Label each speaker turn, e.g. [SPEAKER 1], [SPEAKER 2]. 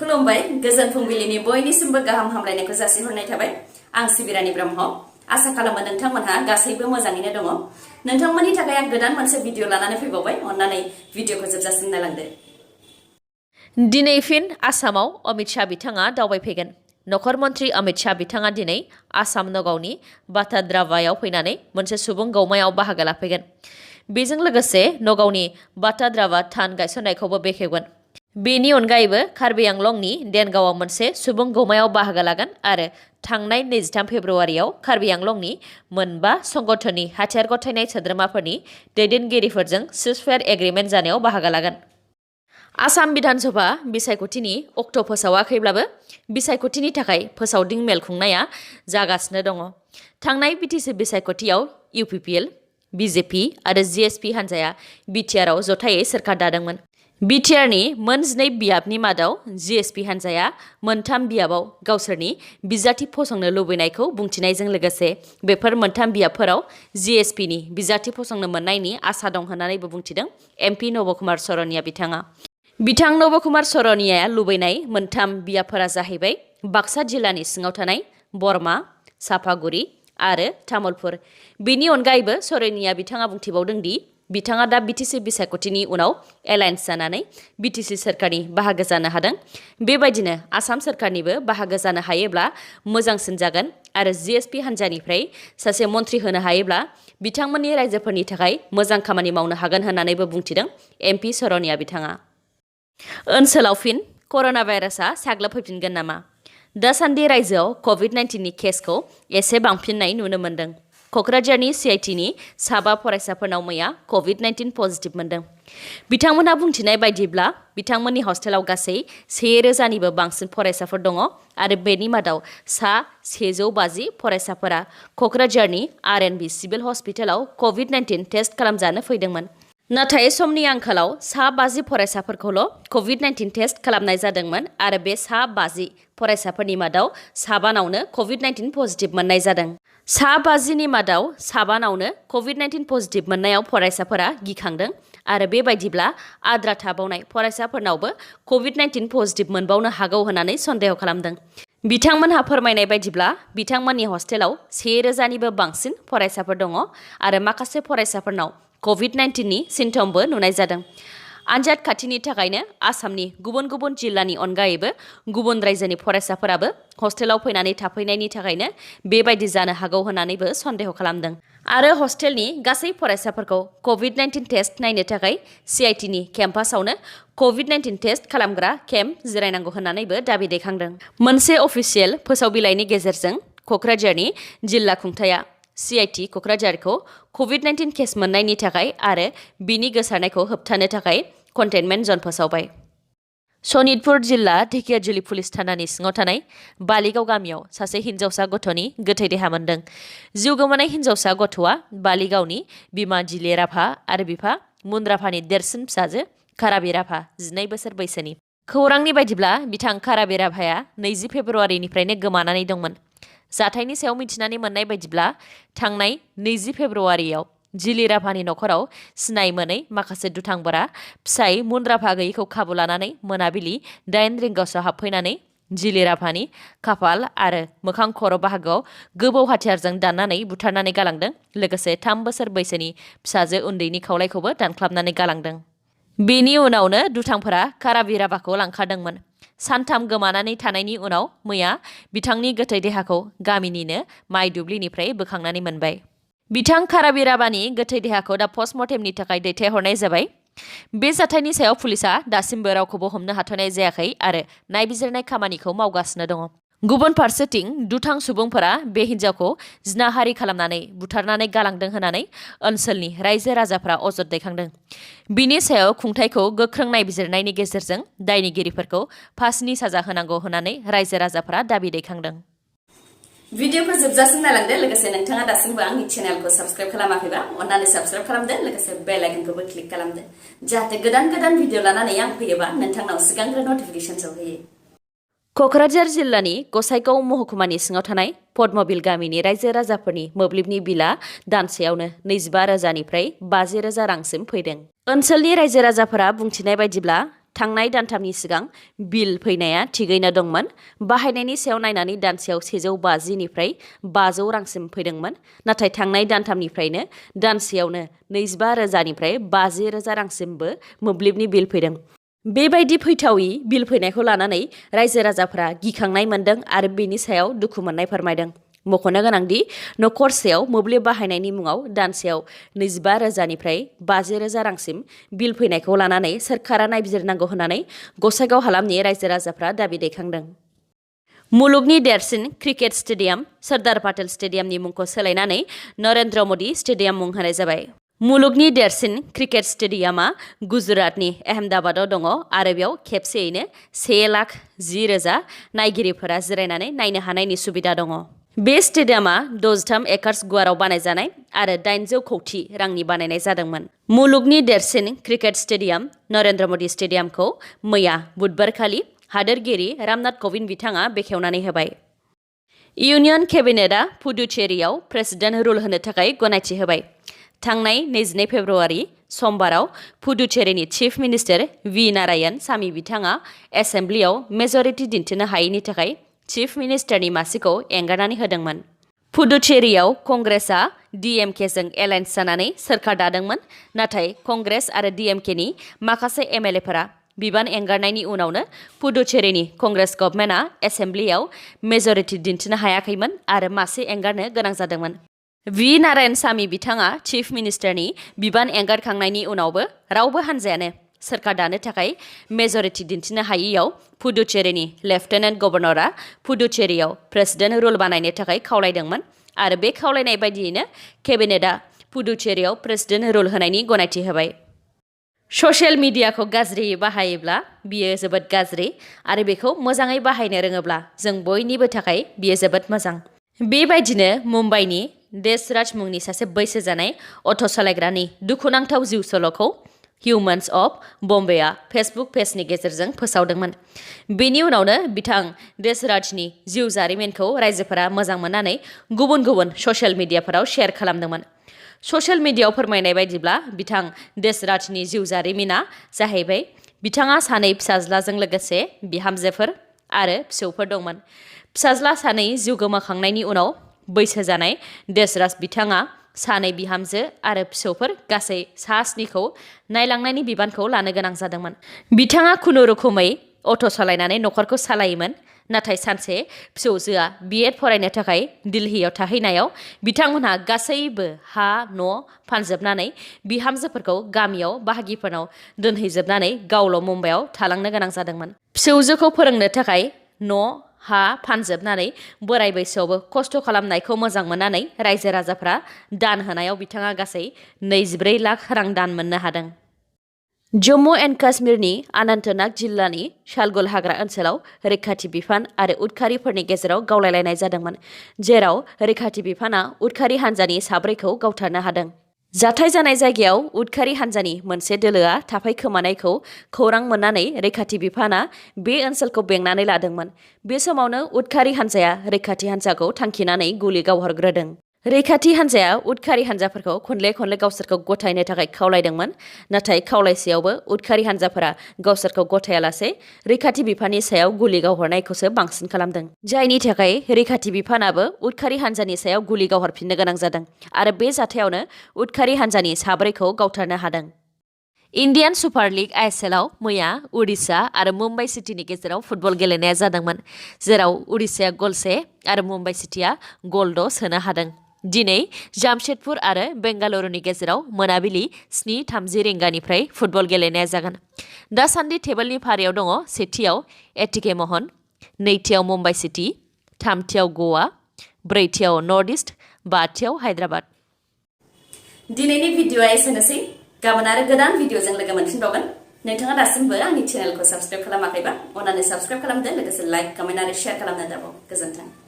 [SPEAKER 1] खुलुमबाय गोजोन फुंबिलिनि बयनिसिमबो गाहाम हामलायनायखौ जासिहरनाय थाबाय। आं सिबिरानि ब्रह्म। आसा खालामो नोंथांमोनहा गासैबो मोजाङैनो दङ। नोंथांमोननि थाखाय आं गोदान मोनसे भिडिअ लानानै फैबावबाय। अन्नानै भिडिअखौ जोबजासिम नायलांदो।
[SPEAKER 2] दिनै फिन आसामाव अमित शाह बिथाङा दावबायफैगोन। नखर मन्त्रि अमित शाह बिथाङा दिनै आसाम नगावनि बाटाद्रावायाव फैनानै मोनसे सुबुं गौमायाव बाहागो लाफैगोन। बेजों लोगोसे नगावनि बाटाद्रावा थान गायसननायखौबो बेखेवगोन। बेनि अनगायैबो कार्बि आंलंनि देनगावआव मोनसे सुबुं गौमायाव बाहागो लागोन आरो थांनाय 23 फेब्रुवारियाव कार्बि आंलंनि मोनबा संगठननि हाथियार गथायनाय सोद्रोमाफोरनि दैदेनगिरिफोरजों सिजफायार एग्रिमेन्ट जानायाव बाहागो लागोन। आसाम बिधानसभा बिसायख'थिनि अक्ट' फोसावाखैब्लाबो बिसायख'थिनि थाखाय फोसावदिं मेल खुंनाया जागासिनो दङ। थांनाय बिटिसि बिसायख'थियाव इउपिपिएल, बिजेपि आरो जिएसपि हान्जाया बिटिआरआव जथायै सोरखार दादोंमोन। बिटिआरनि मोन 12 बियाबनि मादाव जिएसपि हान्जाया मोनथाम बियाबाव गावसोरनि बिजाथि फसंनो लुबैनायखौ बुंथिनायजों लोगोसे बेफोर मोनथाम बियाबफोराव जिएसपिनि बिजाथि फसंनो मोननायनि आसा दं होननानैबो बुंथिदों एमपि नबकुमार सरनिया बिथाङा। बिथां नबकुमार सरनियाया लुबैनाय मोनथाम बियाबफोरा जाहैबाय बाक्सा जिल्लानि सिङाव थानाय बरमा, सापागुरि आरो तामुलपुर। बेनि अनगायैबो सरनिया बिथाङा बुंथिबावदों दि बिथाङा दा बिटिसि बिसायख'थिनि उनाव एलायन्स जानानै बिटिसि सोरखारनि बाहागो जानो हादों। बेबायदिनो आसाम सोरखारनिबो बाहागो जानो हायोब्ला मोजांसिन जागोन आरो जिएसपि हान्जानिफ्राय सासे मन्त्रि होनो हायोब्ला बिथांमोननि रायजोफोरनि थाखाय मोजां खामानि मावनो हागोन होननानैबो बुंथिदों एमपि सरनिया बिथाङा। ओनसोलाव फिन कर'ना भाइरासआ साग्लोबफैफिनगोन नामा? दासान्दि रायजोआव कभिड-19नि केसखौ एसे बांफिननाय नुनो मोन्दों। क'क्राझारनि सिआइटिनि 7 फरायसाफोरनाव मैया कभिड-19 पजिटिभ मोन्दों। बिथांमोनहा बुंथिनाय बायदिब्ला बिथांमोननि हस्टेलाव गासै 1000निबो बांसिन फरायसाफोर दङ आरो बेनि मादाव सा 150 फरायसाफोरा क'क्राझारनि आरएनबि सिभिल हस्पिटालाव कभिड-19 टेस्ट खालामजानो फैदोंमोन। नाथाय समनि आंखालाव सा 50 फरायसाफोरखौल' कभिड-19 टेस्ट खालामनाय जादोंमोन आरो बे सा 50 फरायसाफोरनि मादाव 7नावनो कभिड-19 पजिटिभ मोननाय जादों। सा 50नि मादाव 7नावनो कभिड-19 पजिटिभ मोननायाव फरायसाफोरा गिखांदों आरो बेबायदिब्ला आद्रा थाबावनाय फरायसाफोरनावबो कभिड-19 पजिटिभ मोनबावनो हागौ होननानै सन्देह खालामदों। बिथांमोनहा फोरमायनाय बायदिब्ला बिथांमोननि हस्टेलाव 1000निबो बांसिन फरायसाफोर दङ आरो माखासे फरायसाफोरनाव कभिड-19नि सिम्पटमबो नुनाय जादों। आनजाद खाथिनि थाखायनो आसामनि गुबुन गुबुन जिल्लानि अनगायैबो गुबुन रायजोनि फरायसाफोराबो हस्टेलाव फैनानै थाफैनायनि थाखायनो बेबायदि जानो हागौ होननानैबो सन्देह खालामदों आरो हस्टेलनि गासै फरायसाफोरखौ कभिड-19 टेस्ट नायनो थाखाय सिआइटिनि केम्पासावनो कभिड-19 टेस्ट खालामग्रा केम्प जिरायनांगौ होननानैबो दाबि दैखांदों। मोनसे अफिसियेल फोसावबिलाइनि गेजेरजों क'क्राझारनि जिल्ला खुंथाया सिआइटि क'क्राझारखौ कभिड-19 केस मोननायनि थाखाय आरो बिनि गोसारनायखौ होबथानो थाखाय कन्टेनमेन्ट जन फोसावबाय। सनितपुर जिल्ला ढेकियाजुलि पुलिस थानानि सिङाव थानाय बालिगाव गामियाव सासे हिन्जावसा गथ'नि गोथै देहा मोन्दों। जिउ गोमानाय हिन्जावसा गथ'आ बालिगावनि बिमा जिले राभा आरो बिफा मुन राभानि देरसिन फिसाजो काराबि राभा 12 बोसोर बैसोनि। खौरांनि बायदिब्ला बिथां काराबि राभाया 20 फेब्रुवारिनिफ्रायनो गोमानानै दंमोन। जाथायनि सायाव मिथिनानै मोननाय बायदिब्ला थांनाय 20 फेब्रुवारियाव जिले राभानि नखराव सिनाय मोनै माखासे दुथांफोरा फिसाय मुन राभा गैयैखौ खाबु लानानै मोनाबिलि 8 रिंगासोआव हाबफैनानै जिले राभानि खाफाल आरो मोखां खर' बाहागोआव गोबौ हाथियारजों दाननानै बुथारनानै गालांदों। लोगोसे 3 बोसोर बैसोनि फिसाजो उन्दैनि खावलायखौबो दानख्लाबनानै गालांदों। बेनि उनावनो दुथांफोरा काराबि राभाखौ लांखारदोंमोन। सानथाम गोमानानै थानायनि उनाव मैया बिथांनि गोथै देहाखौ गामिनिनो माइ दुब्लिनिफ्राय बोखांनानै मोनबाय। बिथां काराबि राभानि गोथै देहाखौ दा पस्टमर्टेमनि थाखाय दैथायहरनाय जाबाय। बे जाथायनि सायाव पुलिसआ दासिमबो रावखौबो हमनो हाथ'नाय जायाखै आरो नायबिजिरनाय खामानिखौ मावगासिनो दङ। गुबुन फारसेथिं दुथां सुबुंफोरा बे हिन्जावखौ जिनाहारि खालामनानै बुथारनानै गालांदों होननानै ओनसोलनि रायजो राजाफ्रा अजद दैखांदों। बिनि सायाव खुंथायखौ गोख्रों नायबिजिरनायनि गेजेरजों दायनिगिरिफोरखौ फासिनि साजा होनांगौ होननानै रायजो राजाफ्रा दाबि दैखांदों।
[SPEAKER 1] भिडिअखौ जोबजासिम नायलांदो। लोगोसे नोंथाङा दासिमबो आंनि चेनेलखौ साबस्क्राइब खालामाखैबा अन्नानै साबस्क्राइब खालामदो। लोगोसे बेल आइकनखौबो क्लिक खालामदो जाहाथे गोदान गोदान भिडिअ लानानै आं फैयोबा नोंथांनाव सिगांग्रो नटिफिकेसन सौहैयो।
[SPEAKER 2] क'क्राझार जिल्लानि गसाइगाव महकुमानि सिङाव थानाय पद्मबिल गामिनि रायजो राजाफोरनि मोब्लिबनि बिला दानसेयावनो 25,000निफ्राय 50,000 रांसिम फैदों। ओनसोलनि रायजो राजाफोरा बुंथिनाय बायदिब्ला थांनाय दानथामनि सिगां बिल फैनाया थिगैनो दंमोन। बाहायनायनि सायाव नायनानै दानसेयाव 150निफ्राय 500 रांसिम फैदोंमोन। नाथाय थांनाय दानथामनिफ्रायनो दानसेयावनो 25,000निफ्राय 50,000 रांसिमबो मोब्लिबनि बिल फैदों। बेबायदि फैथावि बिल फैनायखौ लानानै रायजो राजाफ्रा गिखांनाय मोन्दों आरो बेनि सायाव दुखु मोननाय फोरमायदों। मख'नो गोनांदि नखरसेयाव मोब्लिब बाहायनायनि मुङाव दानसेयाव 25,000निफ्राय 50,000 रांसिम बिल फैनायखौ लानानै सोरखारा नायबिजिरनांगौ होननानै गसाइगाव हालामनि रायजो राजाफ्रा दाबि दैखांदों। मुलुगनि देरसिन क्रिकेट स्टेडियाम सरदार पाटेल स्टेडियामनि मुंखौ सोलायनानै नरेन्द्र मदि स्टेडियाम मुं होनाय जाबाय। मुलुगनि देरसिन क्रिकेट स्टेडियामा गुजरातनि अहमदाबादाव दङ आरो बेयाव खेबसेयैनो 1,10,000 नायगिरिफोरा जिरायनानै नायनो हानायनि सुबिदा दङ। बे स्टेडियामा 63 एकर्स गुवाराव बानायजानाय आरो 800 कौटि रांनि बानायनाय जादोंमोन। मुलुगनि देरसिन क्रिकेट स्टेडियाम नरेन्द्र मदि स्टेडियामखौ मैया बुधबारखालि हादोरगिरि रामनाथ क'विन्द बिथाङा बेखेवनानै होबाय। इउनियन केबिनेटआ पुडुचेरीआव प्रेसिडेन्ट रुल होनो थाखाय गनायथि होबाय। थांनाय 22 फेब्रुआरि समबाराव पुडुचेरीनि chief minister V Narayanasamy बिथाङा एसेम्ब्लियाव मेजरिटि दिन्थिनो हायैनि थाखाय चिफ मिनिस्टारनि मासिखौ एंगारनानै होदोंमोन। पुडुचेरीआव कंग्रेसआ DMKजों एलायन्स जानानै सोरखार दादोंमोन। नाथाय कंग्रेस आरो DMKनि माखासे MLAफोरा बिबान एंगारनायनि उनावनो पुडुचेरीनि कंग्रेस गभर्नमेन्टआ एसेम्ब्लियाव मेजरिटि दिन्थिनो हायाखैमोन आरो मासि एंगारनो गोनां जादोंमोन। वी नारायण सामी बिथाङा चिफ मिनिस्टारनि बिबान एंगारखांनायनि उनावबो रावबो हान्जायानो सोरखार दानो थाखाय मेजरिटि दिन्थिनो हायैयाव पुडुचेरीनि लेफ्टेनेन्ट गभर्नरआ पुडुचेरीआव प्रेसिडेन्ट रुल बानायनो थाखाय खावलायदोंमोन आरो बे खावलायनाय बायदियैनो केबिनेटआ पुडुचेरीआव प्रेसिडेन्ट रुल होनायनि गनायथि होबाय। ससियेल मिडियाखौ गाज्रियै बाहायोब्ला बियो जोबोद गाज्रि आरो बेखौ मोजाङै बाहायनो रोङोब्ला जों बयनिबो थाखाय बियो जोबोद मोजां। बेबायदिनो मुम्बाइनि देशराज मुंनि सासे बैसो जानाय अट' सालायग्रानि दुखुनांथाव जिउ सल'खौ हिउमेन्स अफ बम्बेआ फेसबुक पेजनि गेजेरजों फोसावदोंमोन। बेनि उनावनो बिथां देशराजनि जिउ जारिमिनखौ रायजोफोरा मोजां मोननानै गुबुन गुबुन ससियेल मिडियाफोराव शेयार खालामदोंमोन। ससियेल मिडियायाव फोरमायनाय बायदिब्ला बिथां देशराजनि जिउ जारिमिना जाहैबाय बिथाङा 2 फिसाज्लाजों लोगोसे बिहामजोफोर आरो फिसौफोर दंमोन। फिसाज्ला 2 जिउ गोमाखांनायनि उनाव बैसो जानाय देशराज बिथाङा 2 बिहामजो आरो फिसौफोर गासै 7खौ नायलांनायनि बिबानखौ लानो गोनां जादोंमोन। बिथाङा खुनुरुखुमै अट' सालायनानै नखरखौ सालायोमोन। नाथाय सानसे फिसौजोआ B.Ed फरायनो थाखाय दिल्लीयाव थाहैनायाव बिथांमोनहा गासैबो हा न' फानजोबनानै बिहामजोफोरखौ गामियाव बाहागिफोरनाव दोनहैजोबनानै गावल' मुम्बाइआव थालांनो गोनां जादोंमोन। फिसौजोखौ फोरोंनो थाखाय न' हा फानजोबनानै बोराय बैसोआवबो खस्थ' खालामनायखौ मोजां मोननानै रायजो राजाफ्रा दान होनायाव बिथाङा गासै 24 लाख रां दान मोननो हादों। जम्मु एन्ड काश्मीरनि अनन्तनाग जिल्लानि शालगल हाग्रा ओनसोलाव रैखाथि बिफान आरो उदखारिफोरनि गेजेराव गावलायलायनाय जादोंमोन, जेराव रैखाथि बिफाना उदखारि हान्जानि 4खौ गावथारनो हादों। जाथाय जानाय जायगायाव उदखारि हान्जानि मोनसे दोलोआ थाफायखोमानायखौ खौरां मोननानै रैखाथि बिफाना बे ओनसोलखौ बेंनानै लादोंमोन। बे समावनो उदखारि हान्जाया रैखाथि हान्जाखौ थांखिनानै गुलि गावहरग्रोदों। रैखाथि हान्जाया उदखारि हान्जाफोरखौ खनले गावसोरखौ गथायनो थाखाय खावलायदोंमोन। नाथाय खावलायसेयावबो उदखारि हान्जाफोरा गावसोरखौ गथायालासे रैखाथि बिफाननि सायाव गुलि गावहरनायखौसो बांसिन खालामदों। जायनि थाखाय रैखाथि बिफानाबो उदखारि हान्जानि सायाव गुलि गावहरफिननो गोनां जादों आरो बे जाथायावनो उदखारि हान्जानि 4खौ गावथारनो हादों। इन्डियान सुपार लीग ISLआव मैया उडिशा आरो मुम्बाइ सिटीनि गेजेराव फुटबल गेलेनाया जादोंमोन, जेराव उडिशाया गल 1 आरो मुम्बाइ सिटीआ गल 2 सोनो हादों। दिनै जामशेदपुर आरो बेंगालुरुनि गेजेराव मोनाबिलि 7:30 रिंगानिफ्राय फुटबल गेलेनाया जागोन। दासान्दि टेबोलनि फारियाव दङ सेथियाव एटिके महन, नैथियाव मुम्बाइ सिटी, थामथियाव गवा, ब्रैथियाव नर्थ इस्ट, बाथियाव हायद्राबाद।
[SPEAKER 1] दिनैनि भिडिअ'आ एसेनोसै। गाबोन आरो गोदान भिडिअ'जों लोगो मोनफिनबावगोन। नोंथाङा दासिमबो आंनि चेनेलखौ साबस्क्राइब खालामाखैबा अन्नानै साबस्क्राइब खालामदो, लोगोसे लाइक, कमेन्ट आरो शेयार खालामनो दाबाव। गोजोन्थों।